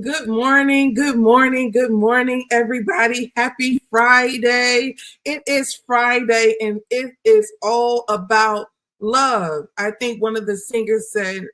Good morning, good morning, good morning, everybody. Happy Friday. It is Friday and it is all about love. I think one of the singers said,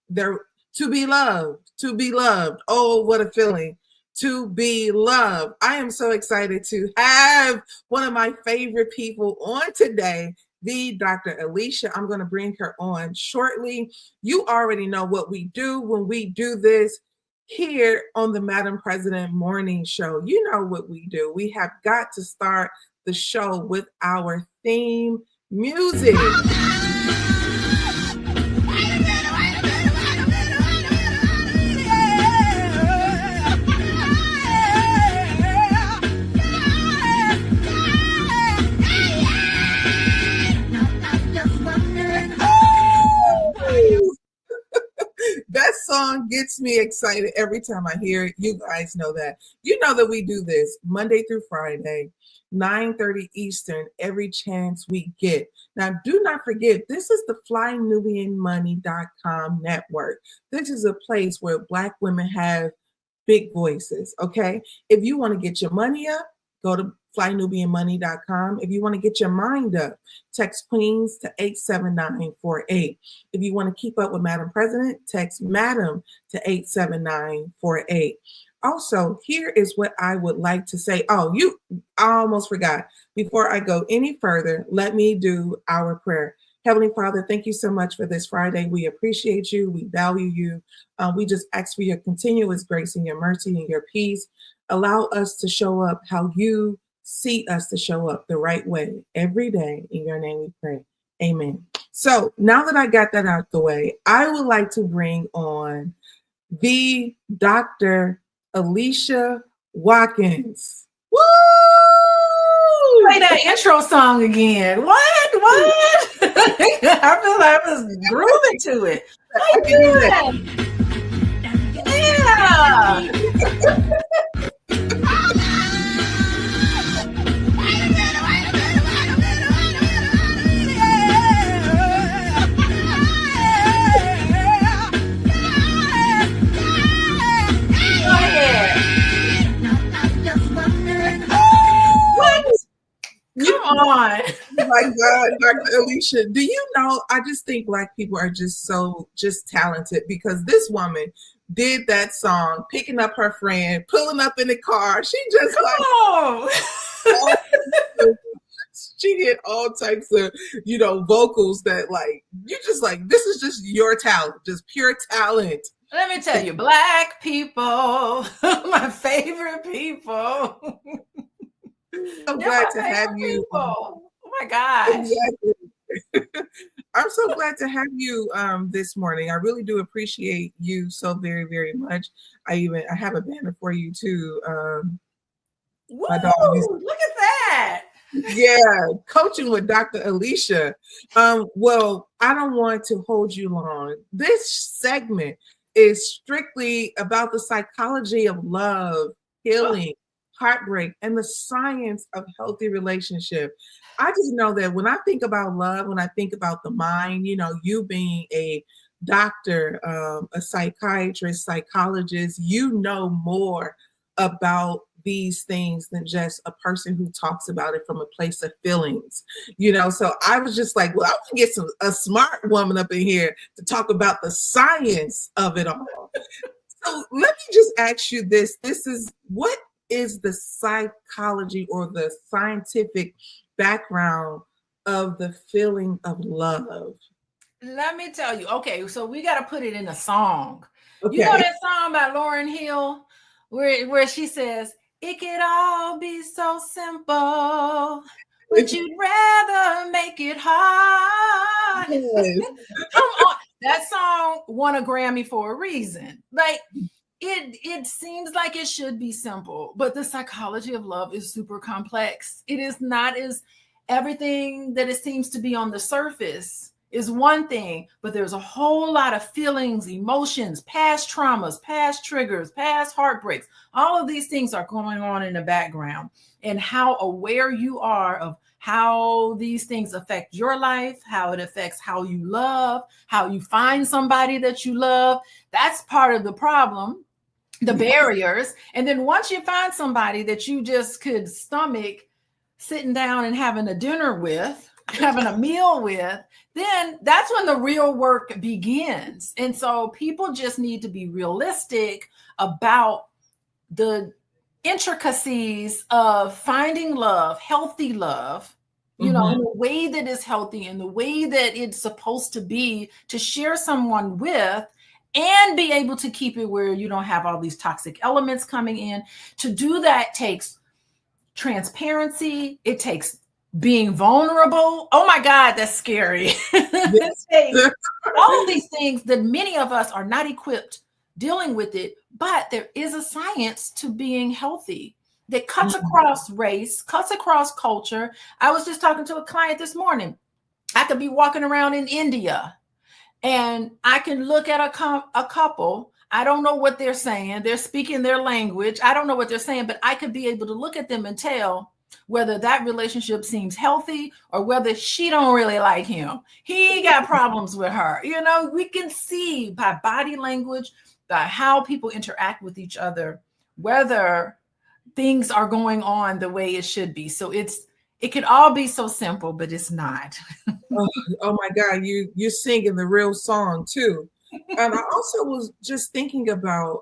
they're to be loved, to be loved. Oh, what a feeling to be loved. I am so excited to have one of my favorite people on today, the Dr. Alicia. I'm going to bring her on shortly. You already know what we do when we do this here on the Madam President Morning Show. You know what we do. We have got to start the show with our theme music. That song gets me excited every time I hear it. You guys know that. You know that we do this Monday through Friday, 9:30 Eastern, every chance we get. Now, do not forget, this is the FlyNubianMoney.com network. This is a place where Black women have big voices, okay? If you want to get your money up, go to FlyNubianMoney.com. If you want to get your mind up, text Queens to 87948. If you want to keep up with Madam President, text Madam to 87948. Also, here is what I would like to say. I almost forgot. Before I go any further, let me do our prayer. Heavenly Father, thank you so much for this Friday. We appreciate you. We value you. We just ask for your continuous grace and your mercy and your peace. Allow us to show up how you see us to show up the right way every day. In your name we pray. Amen. So now that I got that out the way, I would like to bring on the Dr. Alicia Watkins. Woo! Play that intro song again. What? I feel like I was grooving to it. How you doing? Yeah. Come on. Oh my God, Dr. Alicia, do you know, I just think Black people are just so talented, because this woman did that song, picking up her friend, pulling up in the car. She just she did all types of, vocals that you just this is just your talent, just pure talent. Let me tell you, Black people, my favorite people. I'm glad to have you. Oh my gosh. Exactly. I'm so glad to have you this morning. I really do appreciate you so very, very much. I have a banner for you too. Woo, look at that. Yeah, coaching with Dr. Alicia. Well, I don't want to hold you long. This segment is strictly about the psychology of love, healing, heartbreak, and the science of healthy relationship. I just know that when I think about love, when I think about the mind, you being a doctor, a psychiatrist, psychologist, you know more about these things than just a person who talks about it from a place of feelings, So I was just like, well, I want to get a smart woman up in here to talk about the science of it all. So let me just ask you this. What is the psychology or the scientific background of the feeling of love? Let me tell you. Okay, so we got to put it in a song. Okay. You know that song by Lauryn Hill where she says, "It could all be so simple, but you'd rather make it hard." Yes. Come on. That song won a Grammy for a reason. It seems like it should be simple, but the psychology of love is super complex. It is not as everything that it seems to be on the surface is one thing, but there's a whole lot of feelings, emotions, past traumas, past triggers, past heartbreaks. All of these things are going on in the background, and how aware you are of how these things affect your life, how it affects how you love, how you find somebody that you love. That's part of the problem. the barriers. And then once you find somebody that you just could stomach sitting down and having a dinner with, having a meal with, then that's when the real work begins. And so people just need to be realistic about the intricacies of finding love, healthy love, you know, in a way that is healthy, in the way that it's supposed to be, to share someone with, and be able to keep it where you don't have all these toxic elements coming in. To do that takes transparency. It takes being vulnerable. Oh my God, that's scary. Yes. All of these things that many of us are not equipped dealing with it, but there is a science to being healthy that cuts across race, cuts across culture. I was just talking to a client this morning. I could be walking around in India and I can look at a couple. I don't know what they're saying. They're speaking their language. I don't know what they're saying, but I could be able to look at them and tell whether that relationship seems healthy or whether she don't really like him. He got problems with her. You know, we can see by body language, by how people interact with each other, whether things are going on the way it should be. So it could all be so simple, but it's not. Oh my God, you're singing the real song too. And I also was just thinking about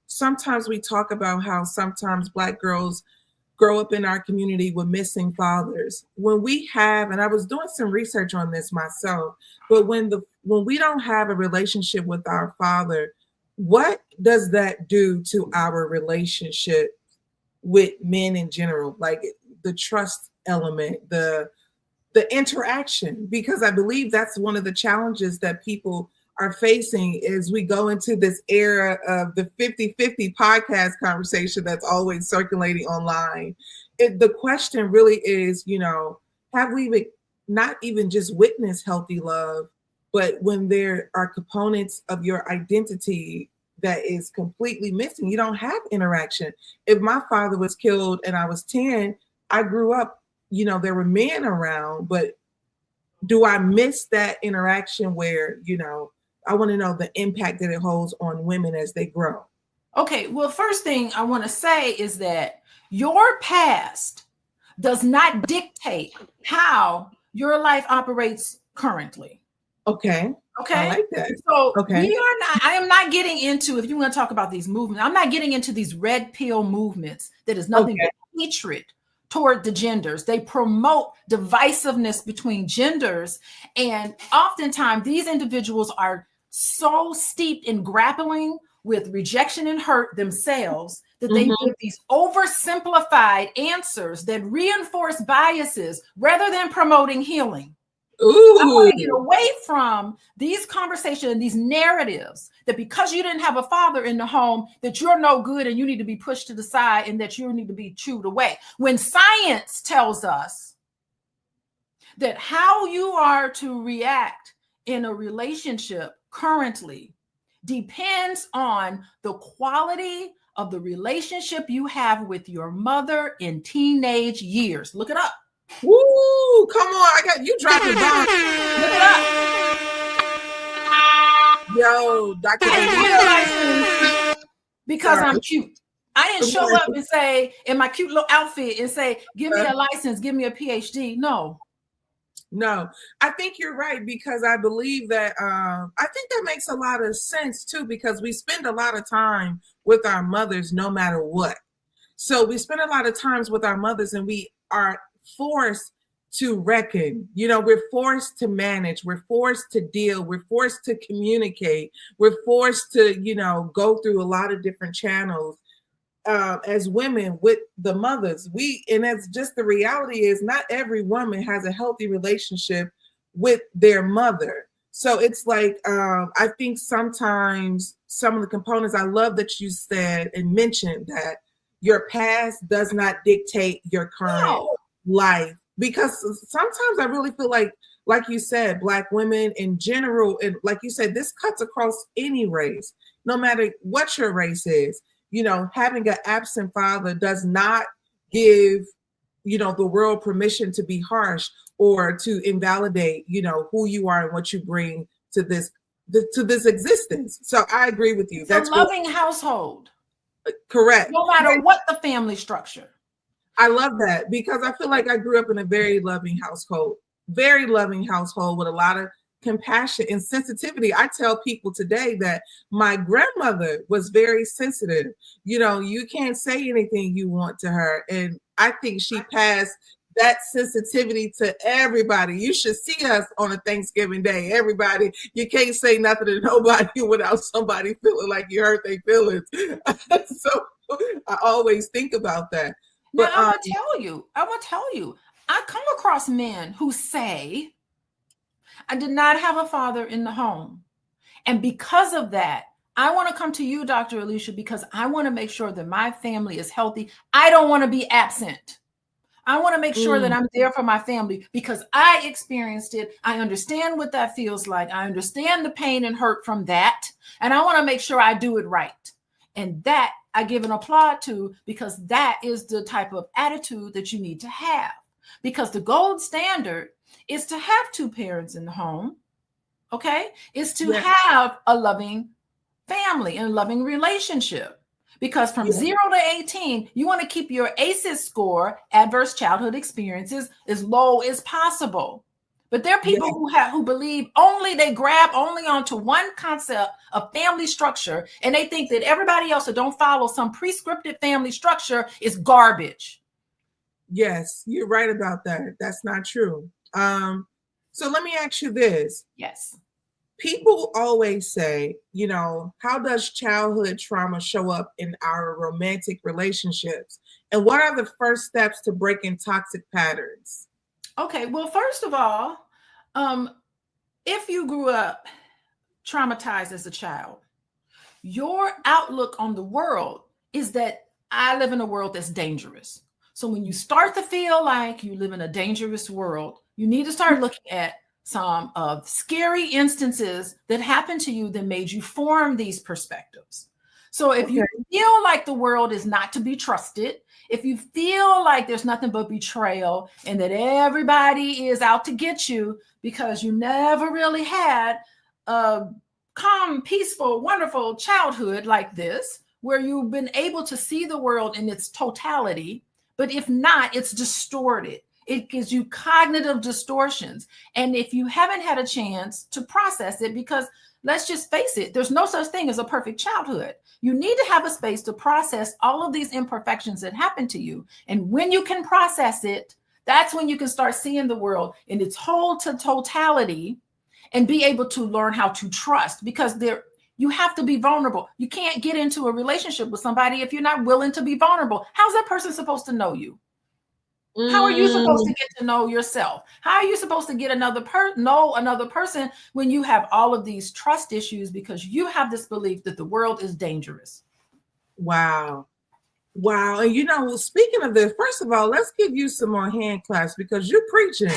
sometimes we talk about how sometimes Black girls grow up in our community with missing fathers. When we have, and I was doing some research on this myself, but when we don't have a relationship with our father, what does that do to our relationship with men in general? Like the trust element, the interaction, because I believe that's one of the challenges that people are facing as we go into this era of the 50-50 podcast conversation that's always circulating online. The question really is, you know, have we not even just witnessed healthy love, but when there are components of your identity that is completely missing, you don't have interaction. If my father was killed and I was 10, I grew up, you know, there were men around, but do I miss that interaction where, you know, I want to know the impact that it holds on women as they grow. Okay, well, first thing I want to say is that your past does not dictate how your life operates currently. Okay. Okay. I like that. So okay. I am not getting into, if you want to talk about these movements, I'm not getting into these red pill movements that is nothing but hatred toward the genders. They promote divisiveness between genders. And oftentimes these individuals are so steeped in grappling with rejection and hurt themselves that they give these oversimplified answers that reinforce biases rather than promoting healing. Ooh. I want to get away from these conversations and these narratives that because you didn't have a father in the home, that you're no good and you need to be pushed to the side and that you need to be chewed away. When science tells us that how you are to react in a relationship currently depends on the quality of the relationship you have with your mother in teenage years. Look it up. Woo! Come on, I got you dropping bombs. Look it up. Yo, Dr. Because I'm cute. I didn't show up and say in my cute little outfit and say, give me a license, give me a PhD. No, I think you're right, because I believe that I think that makes a lot of sense too, because we spend a lot of time with our mothers no matter what. So we spend a lot of times with our mothers and we are forced to reckon, you know, we're forced to manage, we're forced to deal, we're forced to communicate, we're forced to, you know, go through a lot of different channels as women with the mothers. And that's just the reality is not every woman has a healthy relationship with their mother. So it's like, I think sometimes some of the components, I love that you said and mentioned that your past does not dictate your current life, because sometimes I really feel like you said, Black women in general, and like you said, this cuts across any race, no matter what your race is. You know, having an absent father does not give, you know, the world permission to be harsh or to invalidate, you know, who you are and what you bring to this existence. So I agree with you. That's a loving household. Correct. no matter what the family structure. I love that because I feel like I grew up in a very loving household with a lot of compassion and sensitivity. I tell people today that my grandmother was very sensitive. You know, you can't say anything you want to her. And I think she passed that sensitivity to everybody. You should see us on a Thanksgiving Day. Everybody, you can't say nothing to nobody without somebody feeling like you hurt their feelings. So I always think about that. Now, But I'm gonna tell you, I come across men who say, I did not have a father in the home. And because of that, I want to come to you, Dr. Alicia, because I want to make sure that my family is healthy. I don't want to be absent. I want to make sure that I'm there for my family because I experienced it. I understand what that feels like. I understand the pain and hurt from that. And I want to make sure I do it right. And that I give an applaud to because that is the type of attitude that you need to have. Because the gold standard is to have two parents in the home, okay? Is to have a loving family and a loving relationship. Because from 0 to 18, you want to keep your ACEs score, adverse childhood experiences, as low as possible. But there are people who believe they grab only onto one concept of family structure, and they think that everybody else that don't follow some prescriptive family structure is garbage. Yes, you're right about that. That's not true. So let me ask you this. Yes. People always say, you know, how does childhood trauma show up in our romantic relationships? And what are the first steps to breaking toxic patterns? Okay, well, first of all, if you grew up traumatized as a child, your outlook on the world is that I live in a world that's dangerous. So when you start to feel like you live in a dangerous world, you need to start looking at some of scary instances that happened to you that made you form these perspectives. So if you feel like the world is not to be trusted, if you feel like there's nothing but betrayal and that everybody is out to get you because you never really had a calm, peaceful, wonderful childhood like this, where you've been able to see the world in its totality, but if not, it's distorted. It gives you cognitive distortions. And if you haven't had a chance to process it, because let's just face it, there's no such thing as a perfect childhood. You need to have a space to process all of these imperfections that happen to you. And when you can process it, that's when you can start seeing the world in its whole totality and be able to learn how to trust, because you have to be vulnerable. You can't get into a relationship with somebody if you're not willing to be vulnerable. How's that person supposed to know you? How are you supposed to get to know yourself? How are you supposed to get know another person when you have all of these trust issues because you have this belief that the world is dangerous? Wow. Wow. And you know, speaking of this, first of all, let's give you some more hand claps because you're preaching.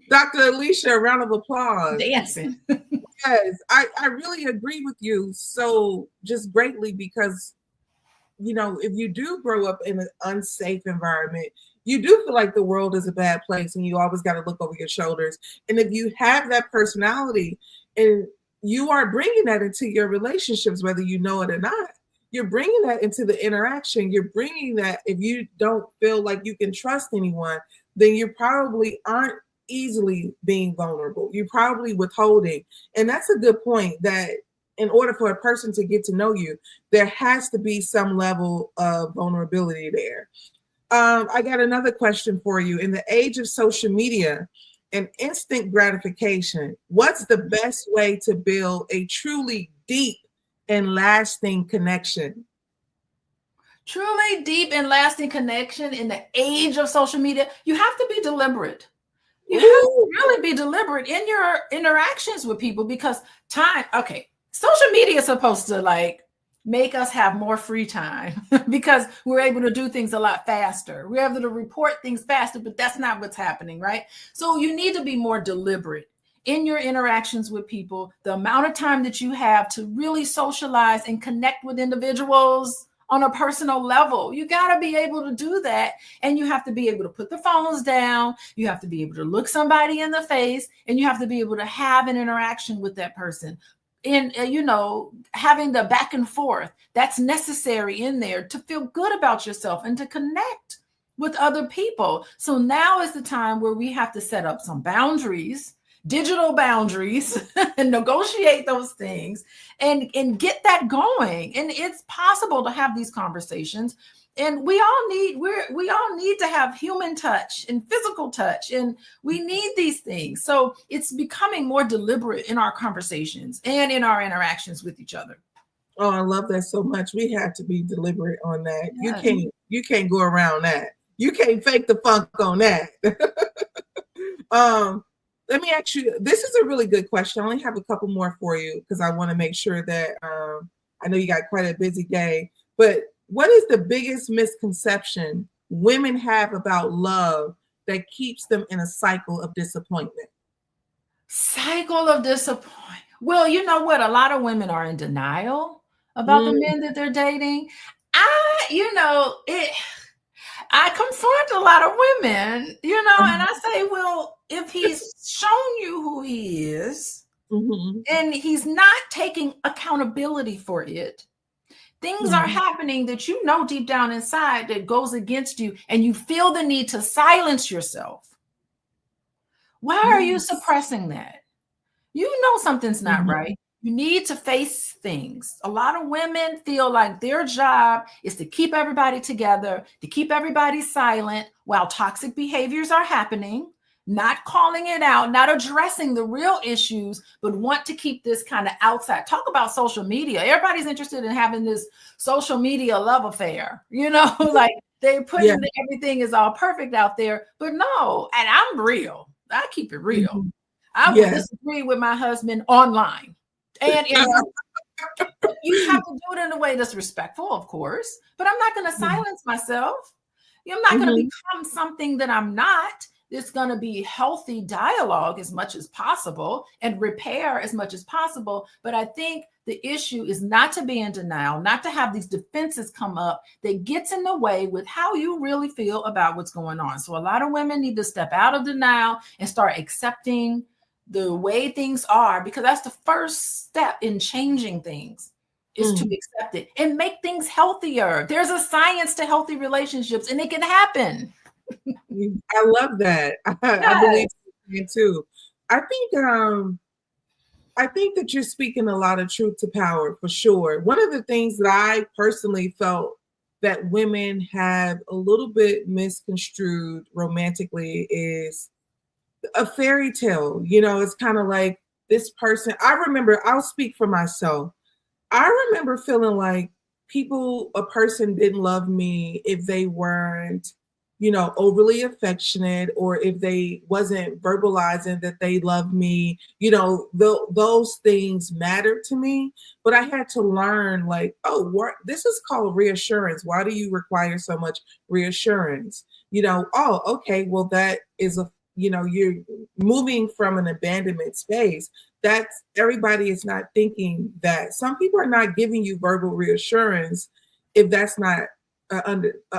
Dr. Alicia, a round of applause. Dancing. Yes, I really agree with you so just greatly because, you know, if you do grow up in an unsafe environment, you do feel like the world is a bad place and you always got to look over your shoulders. And if you have that personality and you are bringing that into your relationships, whether you know it or not, you're bringing that into the interaction. You're bringing that if you don't feel like you can trust anyone, then you probably aren't easily being vulnerable. You're probably withholding. And that's a good point, that in order for a person to get to know you, there has to be some level of vulnerability there. I got another question for you. In the age of social media and instant gratification, what's the best way to build a truly deep and lasting connection? Truly deep and lasting connection in the age of social media, you have to be deliberate. You have to really be deliberate in your interactions with people because social media is supposed to like make us have more free time because we're able to do things a lot faster. We're able to report things faster, but that's not what's happening, right? So you need to be more deliberate in your interactions with people, the amount of time that you have to really socialize and connect with individuals on a personal level. You got to be able to do that. And you have to be able to put the phones down. You have to be able to look somebody in the face, and you have to be able to have an interaction with that person. in having the back and forth that's necessary in there to feel good about yourself and to connect with other people. So now is the time where we have to set up some boundaries, digital boundaries, and negotiate those things and get that going. And it's possible to have these conversations. And we all need to have human touch and physical touch, and we need these things. So it's becoming more deliberate in our conversations and in our interactions with each other. Oh, I love that so much. We have to be deliberate on that. Yes. You can't go around that. You can't fake the funk on that. Let me ask you, this is a really good question. I only have a couple more for you because I want to make sure that I know you got quite a busy day, but what is the biggest misconception women have about love that keeps them in a cycle of disappointment? Cycle of disappointment. Well, you know what? A lot of women are in denial about the men that they're dating. I confront a lot of women, and I say, well, if he's shown you who he is and he's not taking accountability for it, things are happening that deep down inside that goes against you, and you feel the need to silence yourself. Why are you suppressing that? You know something's not right. You need to face things. A lot of women feel like their job is to keep everybody together, to keep everybody silent while toxic behaviors are happening, not calling it out, not addressing the real issues, but want to keep this kind of outside. Talk about social media. Everybody's interested in having this social media love affair, like they're putting everything is all perfect out there, but no, and I'm real. I keep it real. I will disagree with my husband online. And you have to do it in a way that's respectful, of course, but I'm not going to silence myself. I'm not going to become something that I'm not. There's going to be healthy dialogue as much as possible and repair as much as possible. But I think the issue is not to be in denial, not to have these defenses come up that gets in the way with how you really feel about what's going on. So a lot of women need to step out of denial and start accepting the way things are, because that's the first step in changing things, is to accept it and make things healthier. There's a science to healthy relationships, and it can happen. I love that. I believe it too. I think that you're speaking a lot of truth to power, for sure. One of the things that I personally felt that women have a little bit misconstrued romantically is a fairy tale. It's kind of like this person. I'll speak for myself. I remember feeling like a person didn't love me if they weren't, overly affectionate, or if they wasn't verbalizing that they love me. Those things mattered to me, but I had to learn, like, this is called reassurance. Why do you require so much reassurance? Okay, well, that is you're moving from an abandonment space. That's everybody is not thinking that. Some people are not giving you verbal reassurance if that's not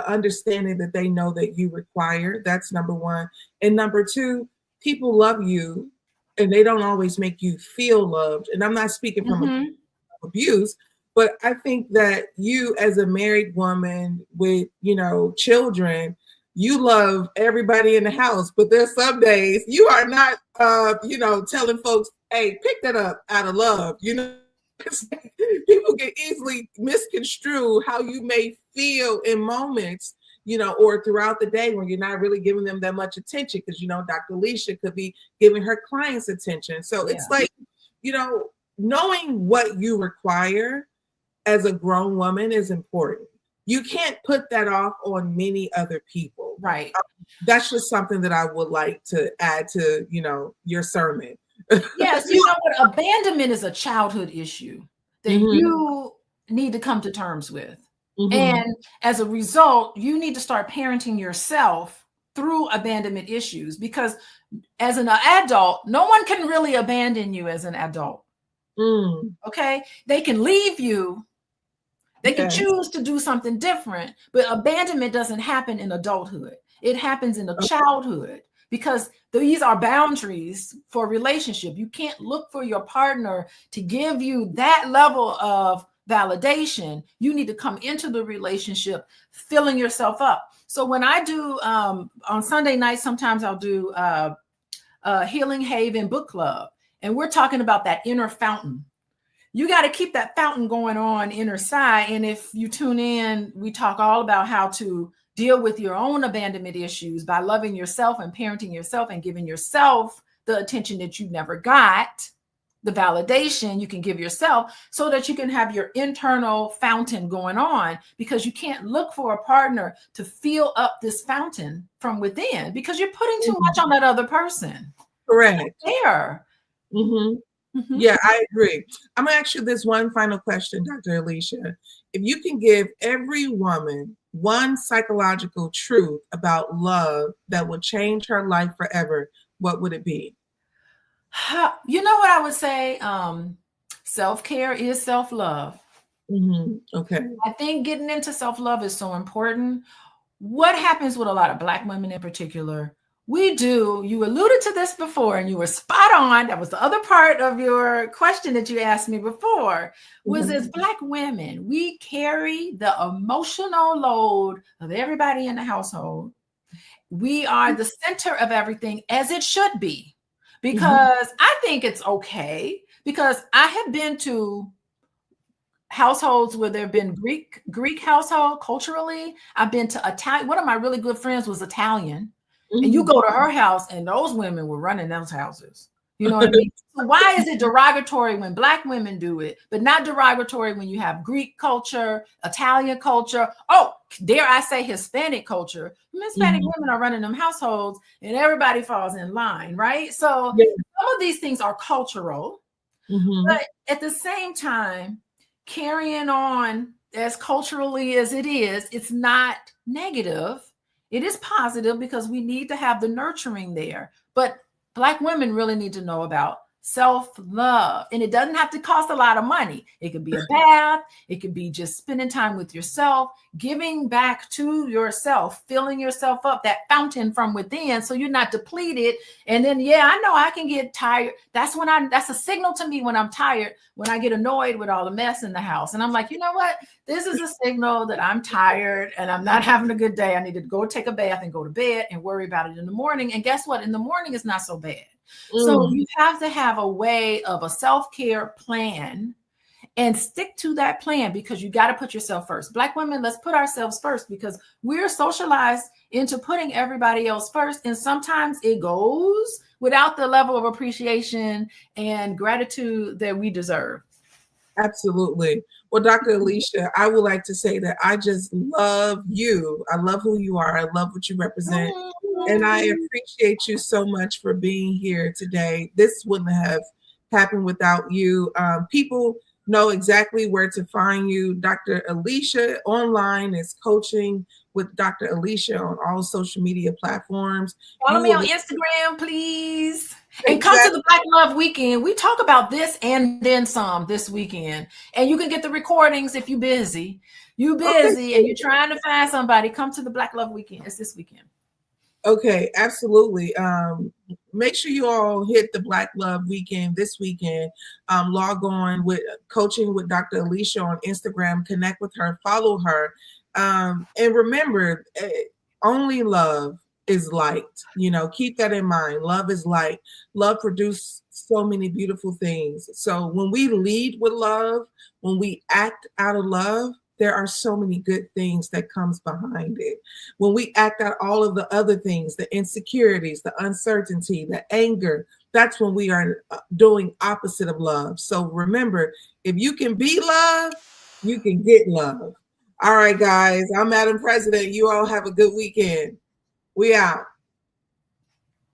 understanding that they know that you require. That's number one. And number two, people love you and they don't always make you feel loved. And I'm not speaking from abuse, but I think that you, as a married woman with, children, you love everybody in the house, but there's some days you are not, telling folks, hey, pick that up out of love. People can easily misconstrue how you may feel in moments, or throughout the day when you're not really giving them that much attention, because, Dr. Alicia could be giving her clients attention. So it's like, knowing what you require as a grown woman is important. You can't put that off on many other people. Right. That's just something that I would like to add to, your sermon. Yes, you know what? Abandonment is a childhood issue that you need to come to terms with. And as a result, you need to start parenting yourself through abandonment issues, because as an adult, no one can really abandon you as an adult. Okay? They can leave you. They can choose to do something different, but abandonment doesn't happen in adulthood. It happens in childhood. because these are boundaries for relationship. You can't look for your partner to give you that level of validation. You need to come into the relationship filling yourself up. So when I do on Sunday nights, sometimes I'll do Healing Haven book club, and we're talking about that inner fountain. You got to keep that fountain going on inner side. And if you tune in, we talk all about how to deal with your own abandonment issues by loving yourself and parenting yourself and giving yourself the attention that you never got, the validation you can give yourself, so that you can have your internal fountain going on, because you can't look for a partner to fill up this fountain from within, because you're putting too much on that other person. Correct. There. Mm-hmm. Mm-hmm. Yeah, I agree. I'm going to ask you this one final question, Dr. Alicia. If you can give every woman one psychological truth about love that will change her life forever, what would it be? You know what I would say? Self-care is self-love. Mm-hmm. Okay. I think getting into self-love is so important. What happens with a lot of Black women in particular? You alluded to this before and you were spot on. That was the other part of your question that you asked me before, was as Black women, we carry the emotional load of everybody in the household. We are the center of everything, as it should be, because I think it's okay, because I have been to households where there have been Greek household culturally. I've been to Italian. One of my really good friends was Italian. And you go to her house and those women were running those houses. You know what I mean? So why is it derogatory when Black women do it, but not derogatory when you have Greek culture, Italian culture? Oh, dare I say Hispanic culture? Hispanic women are running them households and everybody falls in line, right? So some of these things are cultural, but at the same time, carrying on as culturally as it is, it's not negative. It is positive, because we need to have the nurturing there. But Black women really need to know about self-love. And it doesn't have to cost a lot of money. It could be a bath. It could be just spending time with yourself, giving back to yourself, filling yourself up, that fountain from within, so you're not depleted. And then, I know I can get tired. That's a signal to me when I'm tired, when I get annoyed with all the mess in the house. And I'm like, you know what? This is a signal that I'm tired and I'm not having a good day. I need to go take a bath and go to bed and worry about it in the morning. And guess what? In the morning, it's not so bad. So you have to have a way of a self-care plan and stick to that plan, because you got to put yourself first. Black women, let's put ourselves first, because we're socialized into putting everybody else first. And sometimes it goes without the level of appreciation and gratitude that we deserve. Absolutely. Well, Dr. Alicia, I would like to say that I just love you. I love who you are. I love what you represent. And I appreciate you so much for being here today. This wouldn't have happened without you. People know exactly where to find you. Dr. Alicia online is coaching with Dr. Alicia on all social media platforms. Follow me on Instagram, please. And come to the Black Love Weekend. We talk about this and then some this weekend. And you can get the recordings if you're busy. And you're trying to find somebody, come to the Black Love Weekend. It's this weekend. Okay, absolutely. Make sure you all hit the Black Love Weekend this weekend. Log on with Coaching with Dr. Alicia on Instagram. Connect with her, follow her. And remember, only love is light. Keep that in mind. Love is light. Love produces so many beautiful things. So when we lead with love, when we act out of love, there are so many good things that comes behind it. When we act out all of the other things, the insecurities, the uncertainty, the anger, that's when we are doing opposite of love. So remember, if you can be love, you can get love. All right, guys, I'm Madam President. You all have a good weekend. We out.